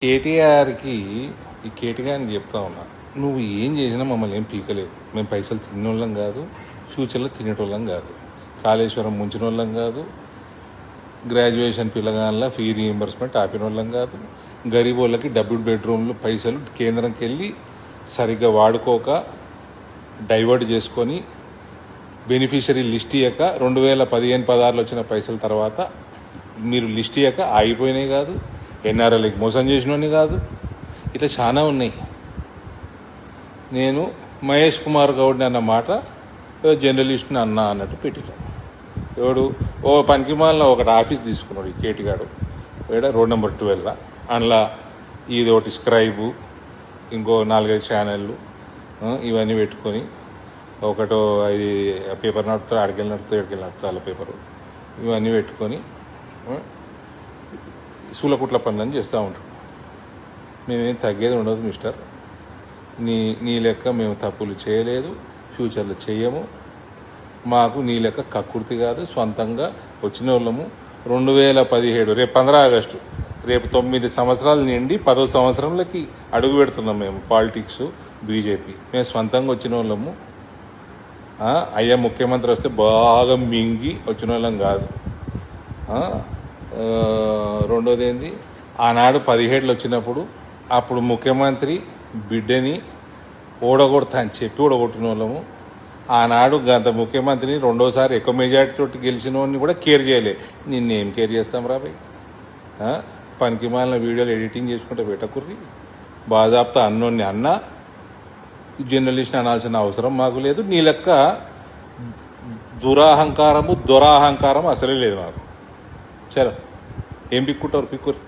కేటీఆర్కి ఈ కేటీఆర్ని చెప్తా ఉన్నా, నువ్వు ఏం చేసినా మమ్మల్ని ఏం పీకలేవు. మేము పైసలు తిన్నోళ్ళం కాదు, ఫ్యూచర్లో తినేటోళ్ళం కాదు, కాళేశ్వరం ముంచిన వాళ్ళం కాదు, గ్రాడ్యుయేషన్ పిల్లగాళ్ళ ఫీ రీఎంబర్స్మెంట్ ఆపిన వాళ్ళం కాదు, గరీబ్ వాళ్ళకి డబుల్ బెడ్రూమ్లు పైసలు కేంద్రంకి వెళ్ళి సరిగ్గా వాడుకోక డైవర్ట్ చేసుకొని బెనిఫిషరీ లిస్ట్ ఇయ్యక 2015-16 వచ్చిన పైసల తర్వాత మీరు లిస్ట్ ఇయ్యక ఆగిపోయినాయి కాదు, ఎన్ఆర్ఎల్కి మోసం చేసినోని కాదు, ఇట్లా చాలా ఉన్నాయి. నేను మహేష్ కుమార్ గౌడ్ని అన్న మాట జర్నలిస్ట్ని అన్నా అన్నట్టు పెట్టిన ఎవడు ఓ పనికిమాలిన ఒకటి ఆఫీస్ తీసుకున్నాడు ఈ కేటీగాడు ఇక్కడ రోడ్ నెంబర్ 12 అందులో ఇది ఒకటి స్క్రైబు, ఇంకో 4-5 ఛానళ్ళు ఇవన్నీ పెట్టుకొని ఒకటో ఇది పేపర్ నడుపుతారు, ఆడికెళ్ళి నడుపుతారు, ఎడికెళ్ళి నడుపుతారు వాళ్ళ పేపరు ఇవన్నీ పెట్టుకొని సూలకుట్ల పనులని చేస్తూ ఉంటాం. మేమేం తగ్గేది ఉండదు మిస్టర్. నీ లెక్క మేము తప్పులు చేయలేదు, ఫ్యూచర్లో చేయము. మాకు నీ లెక్క కక్కుర్తి కాదు, స్వంతంగా వచ్చిన వాళ్ళము. 2017 రేపు 15 ఆగస్టు, రేపు 9 సంవత్సరాలు నిండి 10వ సంవత్సరంలోకి అడుగు పెడుతున్నాం మేము. పాలిటిక్స్, బీజేపీ మేము స్వంతంగా వచ్చిన వాళ్ళము. అయ్యా ముఖ్యమంత్రి వస్తే బాగా మింగి వచ్చిన వాళ్ళం కాదు. రెండోది ఏంది, ఆనాడు 17 వచ్చినప్పుడు అప్పుడు ముఖ్యమంత్రి బిడ్డని ఓడగొడతా అని చెప్పి ఓడగొట్టిన వాళ్ళము. ఆనాడు గత ముఖ్యమంత్రిని రెండోసారి ఎక్కువ మెజార్టీ తోటి గెలిచిన వాడిని కూడా కేర్ చేయలే. నిన్నేం కేర్ చేస్తాం రాబాయ్? పనికి మాలిన వీడియోలు ఎడిటింగ్ చేసుకుంటే పెట్టకుర్రి. బాజాప్తా అన్నోన్ని అన్నా జర్నలిస్ట్ని అనాల్సిన అవసరం మాకు లేదు. నీ లెక్క దురాహంకారం అసలే లేదు మాకు. చలో ఏం పిక్కుంటారు పిక్కుర్రి.